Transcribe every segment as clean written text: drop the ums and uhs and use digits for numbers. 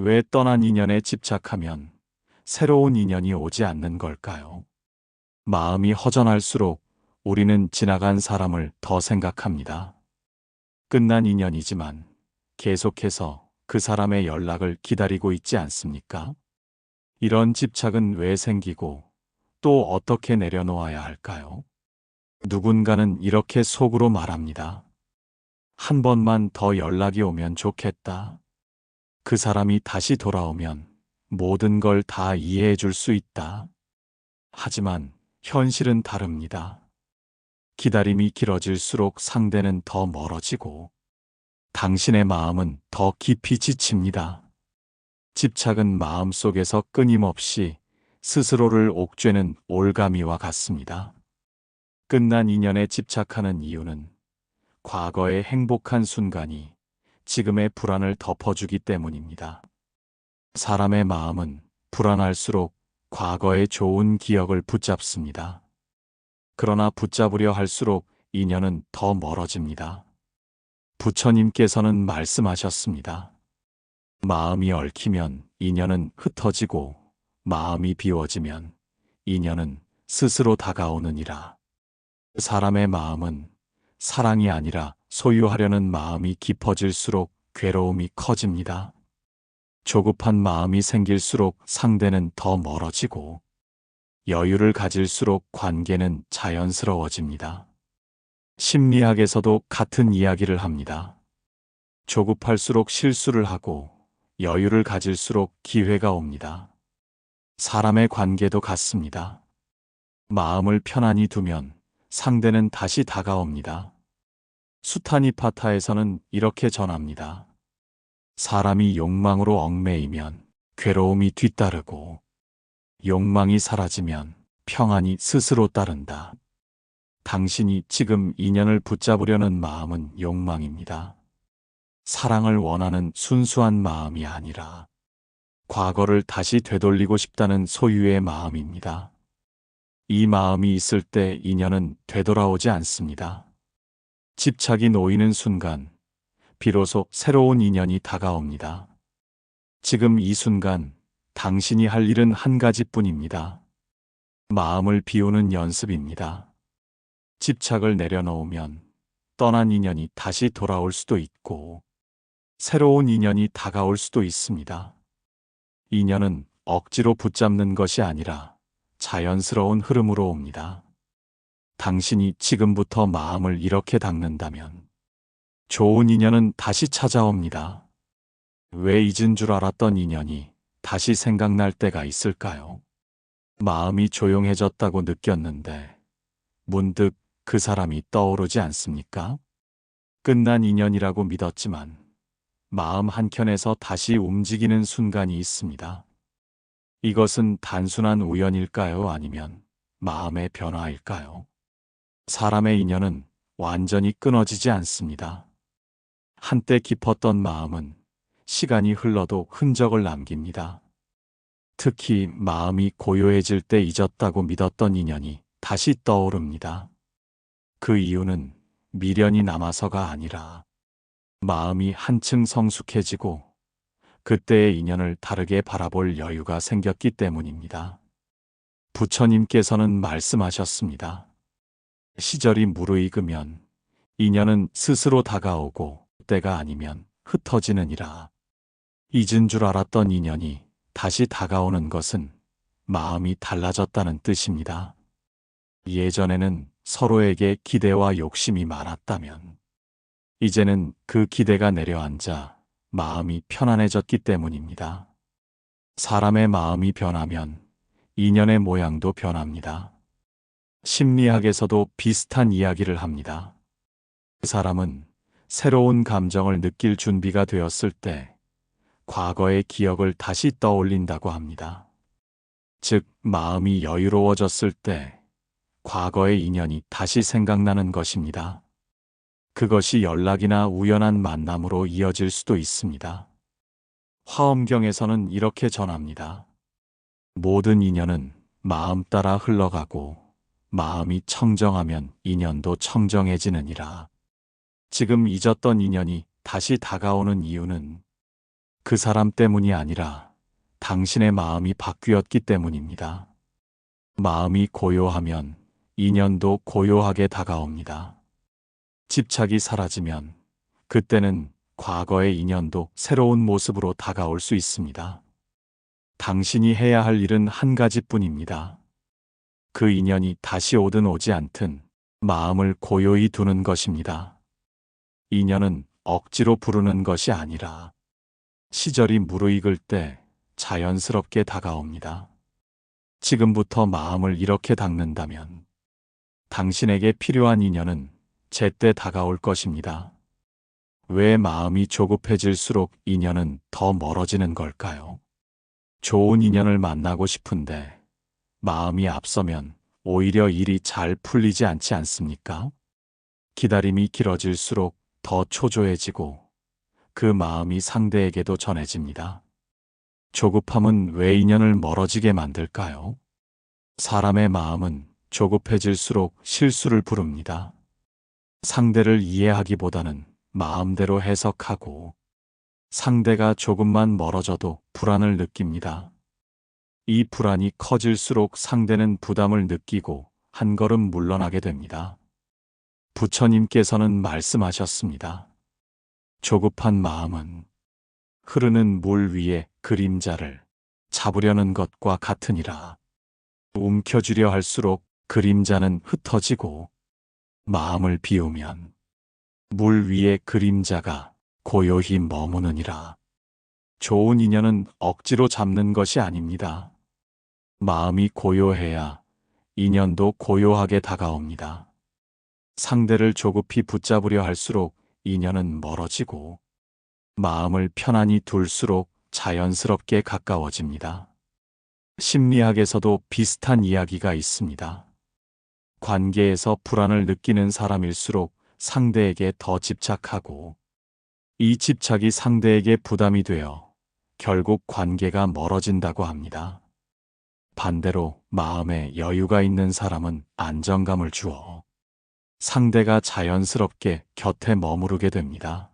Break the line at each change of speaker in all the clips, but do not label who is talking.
왜 떠난 인연에 집착하면 새로운 인연이 오지 않는 걸까요? 마음이 허전할수록 우리는 지나간 사람을 더 생각합니다. 끝난 인연이지만 계속해서 그 사람의 연락을 기다리고 있지 않습니까? 이런 집착은 왜 생기고 또 어떻게 내려놓아야 할까요? 누군가는 이렇게 속으로 말합니다. 한 번만 더 연락이 오면 좋겠다. 그 사람이 다시 돌아오면 모든 걸 다 이해해 줄 수 있다. 하지만 현실은 다릅니다. 기다림이 길어질수록 상대는 더 멀어지고 당신의 마음은 더 깊이 지칩니다. 집착은 마음속에서 끊임없이 스스로를 옥죄는 올가미와 같습니다. 끝난 인연에 집착하는 이유는 과거의 행복한 순간이 지금의 불안을 덮어주기 때문입니다. 사람의 마음은 불안할수록 과거의 좋은 기억을 붙잡습니다. 그러나 붙잡으려 할수록 인연은 더 멀어집니다. 부처님께서는 말씀하셨습니다. 마음이 얽히면 인연은 흩어지고 마음이 비워지면 인연은 스스로 다가오느니라. 사람의 마음은 사랑이 아니라 소유하려는 마음이 깊어질수록 괴로움이 커집니다. 조급한 마음이 생길수록 상대는 더 멀어지고 여유를 가질수록 관계는 자연스러워집니다. 심리학에서도 같은 이야기를 합니다. 조급할수록 실수를 하고 여유를 가질수록 기회가 옵니다. 사람의 관계도 같습니다. 마음을 편안히 두면 상대는 다시 다가옵니다. 수타니파타에서는 이렇게 전합니다. 사람이 욕망으로 얽매이면 괴로움이 뒤따르고 욕망이 사라지면 평안이 스스로 따른다. 당신이 지금 인연을 붙잡으려는 마음은 욕망입니다. 사랑을 원하는 순수한 마음이 아니라 과거를 다시 되돌리고 싶다는 소유의 마음입니다. 이 마음이 있을 때 인연은 되돌아오지 않습니다. 집착이 놓이는 순간 비로소 새로운 인연이 다가옵니다. 지금 이 순간 당신이 할 일은 한 가지뿐입니다. 마음을 비우는 연습입니다. 집착을 내려놓으면 떠난 인연이 다시 돌아올 수도 있고 새로운 인연이 다가올 수도 있습니다. 인연은 억지로 붙잡는 것이 아니라 자연스러운 흐름으로 옵니다. 당신이 지금부터 마음을 이렇게 닦는다면 좋은 인연은 다시 찾아옵니다. 왜 잊은 줄 알았던 인연이 다시 생각날 때가 있을까요? 마음이 조용해졌다고 느꼈는데 문득 그 사람이 떠오르지 않습니까? 끝난 인연이라고 믿었지만 마음 한켠에서 다시 움직이는 순간이 있습니다. 이것은 단순한 우연일까요? 아니면 마음의 변화일까요? 사람의 인연은 완전히 끊어지지 않습니다. 한때 깊었던 마음은 시간이 흘러도 흔적을 남깁니다. 특히 마음이 고요해질 때 잊었다고 믿었던 인연이 다시 떠오릅니다. 그 이유는 미련이 남아서가 아니라 마음이 한층 성숙해지고 그때의 인연을 다르게 바라볼 여유가 생겼기 때문입니다. 부처님께서는 말씀하셨습니다. 시절이 무르익으면 인연은 스스로 다가오고 때가 아니면 흩어지느니라. 잊은 줄 알았던 인연이 다시 다가오는 것은 마음이 달라졌다는 뜻입니다. 예전에는 서로에게 기대와 욕심이 많았다면 이제는 그 기대가 내려앉아 마음이 편안해졌기 때문입니다. 사람의 마음이 변하면 인연의 모양도 변합니다. 심리학에서도 비슷한 이야기를 합니다. 그 사람은 새로운 감정을 느낄 준비가 되었을 때 과거의 기억을 다시 떠올린다고 합니다. 즉, 마음이 여유로워졌을 때 과거의 인연이 다시 생각나는 것입니다. 그것이 연락이나 우연한 만남으로 이어질 수도 있습니다. 화엄경에서는 이렇게 전합니다. 모든 인연은 마음 따라 흘러가고 마음이 청정하면 인연도 청정해지느니라. 지금 잊었던 인연이 다시 다가오는 이유는 그 사람 때문이 아니라 당신의 마음이 바뀌었기 때문입니다. 마음이 고요하면 인연도 고요하게 다가옵니다. 집착이 사라지면 그때는 과거의 인연도 새로운 모습으로 다가올 수 있습니다. 당신이 해야 할 일은 한 가지뿐입니다. 그 인연이 다시 오든 오지 않든 마음을 고요히 두는 것입니다. 인연은 억지로 부르는 것이 아니라 시절이 무르익을 때 자연스럽게 다가옵니다. 지금부터 마음을 이렇게 닦는다면 당신에게 필요한 인연은 제때 다가올 것입니다. 왜 마음이 조급해질수록 인연은 더 멀어지는 걸까요? 좋은 인연을 만나고 싶은데 마음이 앞서면 오히려 일이 잘 풀리지 않지 않습니까? 기다림이 길어질수록 더 초조해지고 그 마음이 상대에게도 전해집니다. 조급함은 왜 인연을 멀어지게 만들까요? 사람의 마음은 조급해질수록 실수를 부릅니다. 상대를 이해하기보다는 마음대로 해석하고 상대가 조금만 멀어져도 불안을 느낍니다. 이 불안이 커질수록 상대는 부담을 느끼고 한 걸음 물러나게 됩니다. 부처님께서는 말씀하셨습니다. 조급한 마음은 흐르는 물 위에 그림자를 잡으려는 것과 같으니라. 움켜쥐려 할수록 그림자는 흩어지고 마음을 비우면 물 위에 그림자가 고요히 머무느니라. 좋은 인연은 억지로 잡는 것이 아닙니다. 마음이 고요해야 인연도 고요하게 다가옵니다. 상대를 조급히 붙잡으려 할수록 인연은 멀어지고 마음을 편안히 둘수록 자연스럽게 가까워집니다. 심리학에서도 비슷한 이야기가 있습니다. 관계에서 불안을 느끼는 사람일수록 상대에게 더 집착하고 이 집착이 상대에게 부담이 되어 결국 관계가 멀어진다고 합니다. 반대로 마음에 여유가 있는 사람은 안정감을 주어 상대가 자연스럽게 곁에 머무르게 됩니다.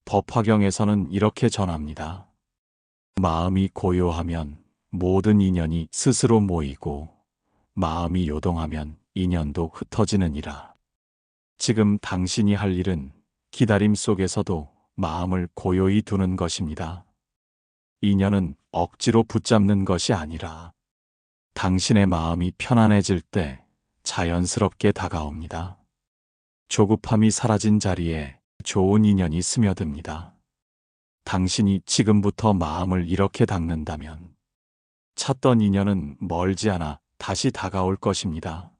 법화경에서는 이렇게 전합니다. 마음이 고요하면 모든 인연이 스스로 모이고 마음이 요동하면 인연도 흩어지느니라. 지금 당신이 할 일은 기다림 속에서도 마음을 고요히 두는 것입니다. 인연은 억지로 붙잡는 것이 아니라 당신의 마음이 편안해질 때 자연스럽게 다가옵니다. 조급함이 사라진 자리에 좋은 인연이 스며듭니다. 당신이 지금부터 마음을 이렇게 닦는다면 찾던 인연은 멀지 않아 다시 다가올 것입니다.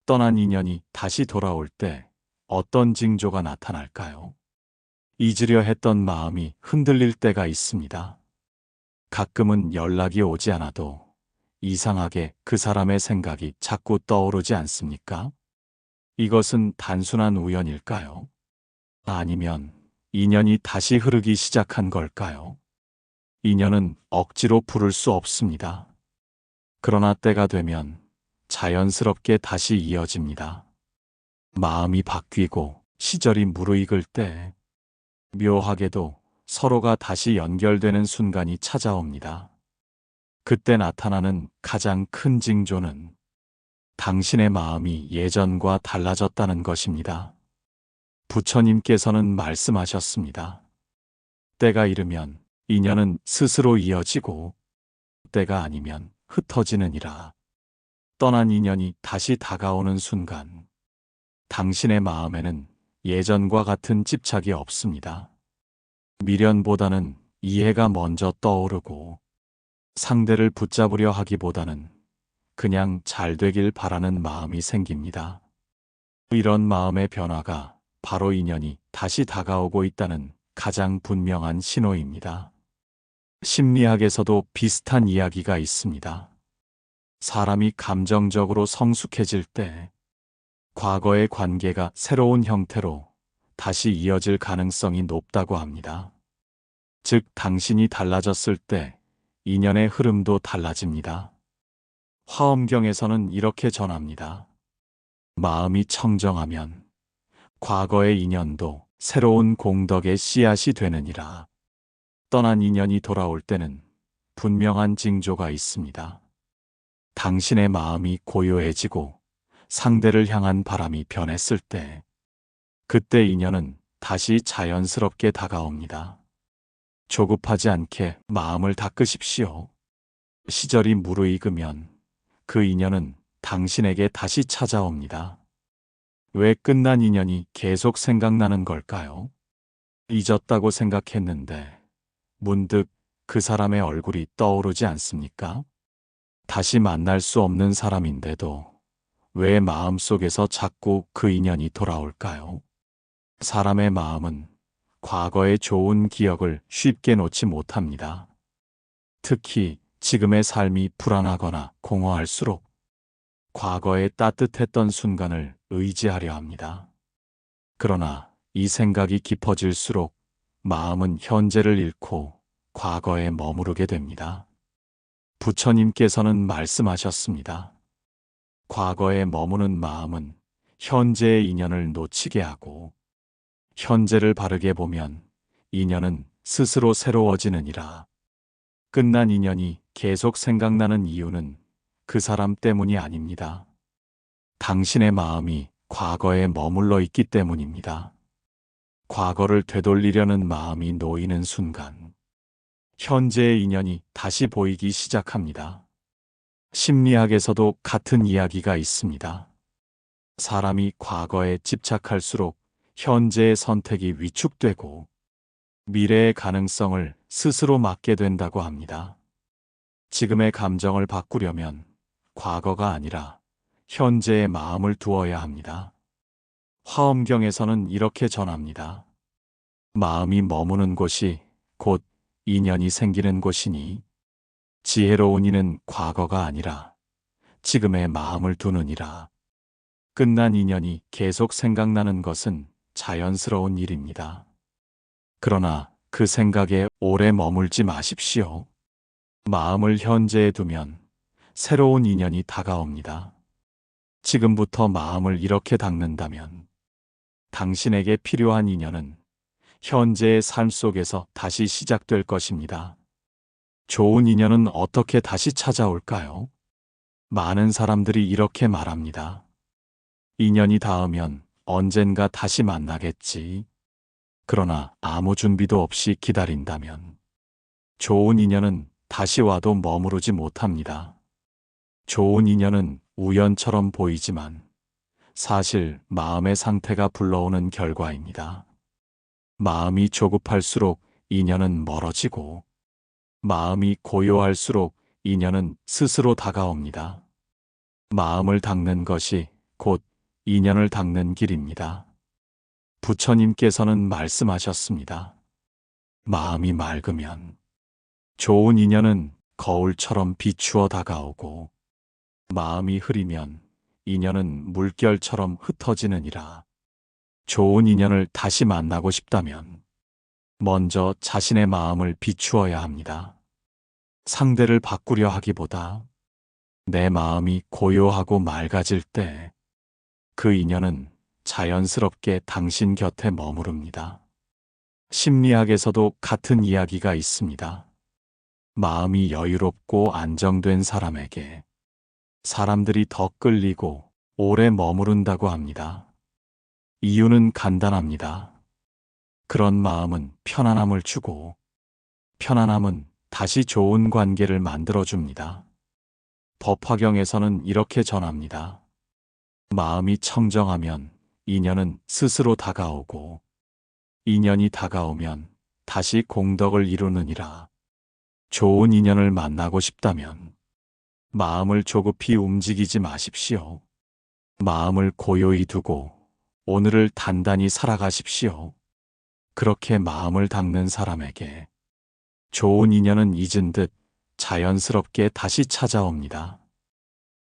떠난 인연이 다시 돌아올 때 어떤 징조가 나타날까요? 잊으려 했던 마음이 흔들릴 때가 있습니다. 가끔은 연락이 오지 않아도 이상하게 그 사람의 생각이 자꾸 떠오르지 않습니까? 이것은 단순한 우연일까요? 아니면 인연이 다시 흐르기 시작한 걸까요? 인연은 억지로 부를 수 없습니다. 그러나 때가 되면 자연스럽게 다시 이어집니다. 마음이 바뀌고 시절이 무르익을 때 묘하게도 서로가 다시 연결되는 순간이 찾아옵니다. 그때 나타나는 가장 큰 징조는 당신의 마음이 예전과 달라졌다는 것입니다. 부처님께서는 말씀하셨습니다. 때가 이르면 인연은 스스로 이어지고 때가 아니면 흩어지느니라. 떠난 인연이 다시 다가오는 순간 당신의 마음에는 예전과 같은 집착이 없습니다. 미련보다는 이해가 먼저 떠오르고 상대를 붙잡으려 하기보다는 그냥 잘 되길 바라는 마음이 생깁니다. 이런 마음의 변화가 바로 인연이 다시 다가오고 있다는 가장 분명한 신호입니다. 심리학에서도 비슷한 이야기가 있습니다. 사람이 감정적으로 성숙해질 때 과거의 관계가 새로운 형태로 다시 이어질 가능성이 높다고 합니다. 즉, 당신이 달라졌을 때 인연의 흐름도 달라집니다. 화엄경에서는 이렇게 전합니다. 마음이 청정하면 과거의 인연도 새로운 공덕의 씨앗이 되느니라. 떠난 인연이 돌아올 때는 분명한 징조가 있습니다. 당신의 마음이 고요해지고 상대를 향한 바람이 변했을 때, 그때 인연은 다시 자연스럽게 다가옵니다. 조급하지 않게 마음을 닦으십시오. 시절이 무르익으면 그 인연은 당신에게 다시 찾아옵니다. 왜 끝난 인연이 계속 생각나는 걸까요? 잊었다고 생각했는데 문득 그 사람의 얼굴이 떠오르지 않습니까? 다시 만날 수 없는 사람인데도 왜 마음속에서 자꾸 그 인연이 돌아올까요? 사람의 마음은 과거의 좋은 기억을 쉽게 놓지 못합니다. 특히 지금의 삶이 불안하거나 공허할수록 과거의 따뜻했던 순간을 의지하려 합니다. 그러나 이 생각이 깊어질수록 마음은 현재를 잃고 과거에 머무르게 됩니다. 부처님께서는 말씀하셨습니다. 과거에 머무는 마음은 현재의 인연을 놓치게 하고 현재를 바르게 보면 인연은 스스로 새로워지느니라. 끝난 인연이 계속 생각나는 이유는 그 사람 때문이 아닙니다. 당신의 마음이 과거에 머물러 있기 때문입니다. 과거를 되돌리려는 마음이 놓이는 순간, 현재의 인연이 다시 보이기 시작합니다. 심리학에서도 같은 이야기가 있습니다. 사람이 과거에 집착할수록 현재의 선택이 위축되고 미래의 가능성을 스스로 막게 된다고 합니다. 지금의 감정을 바꾸려면 과거가 아니라 현재의 마음을 두어야 합니다. 화엄경에서는 이렇게 전합니다. 마음이 머무는 곳이 곧 인연이 생기는 곳이니 지혜로운 이는 과거가 아니라 지금의 마음을 두느니라. 끝난 인연이 계속 생각나는 것은 자연스러운 일입니다. 그러나 그 생각에 오래 머물지 마십시오. 마음을 현재에 두면 새로운 인연이 다가옵니다. 지금부터 마음을 이렇게 닦는다면 당신에게 필요한 인연은 현재의 삶 속에서 다시 시작될 것입니다. 좋은 인연은 어떻게 다시 찾아올까요? 많은 사람들이 이렇게 말합니다. 인연이 닿으면 언젠가 다시 만나겠지. 그러나 아무 준비도 없이 기다린다면 좋은 인연은 다시 와도 머무르지 못합니다. 좋은 인연은 우연처럼 보이지만 사실 마음의 상태가 불러오는 결과입니다. 마음이 조급할수록 인연은 멀어지고 마음이 고요할수록 인연은 스스로 다가옵니다. 마음을 닦는 것이 곧 인연을 닦는 길입니다. 부처님께서는 말씀하셨습니다. 마음이 맑으면 좋은 인연은 거울처럼 비추어 다가오고 마음이 흐리면 인연은 물결처럼 흩어지느니라. 좋은 인연을 다시 만나고 싶다면 먼저 자신의 마음을 비추어야 합니다. 상대를 바꾸려 하기보다 내 마음이 고요하고 맑아질 때 그 인연은 자연스럽게 당신 곁에 머무릅니다. 심리학에서도 같은 이야기가 있습니다. 마음이 여유롭고 안정된 사람에게 사람들이 더 끌리고 오래 머무른다고 합니다. 이유는 간단합니다. 그런 마음은 편안함을 주고 편안함은 다시 좋은 관계를 만들어줍니다. 법화경에서는 이렇게 전합니다. 마음이 청정하면 인연은 스스로 다가오고 인연이 다가오면 다시 공덕을 이루느니라. 좋은 인연을 만나고 싶다면 마음을 조급히 움직이지 마십시오. 마음을 고요히 두고 오늘을 단단히 살아가십시오. 그렇게 마음을 닦는 사람에게 좋은 인연은 잊은 듯 자연스럽게 다시 찾아옵니다.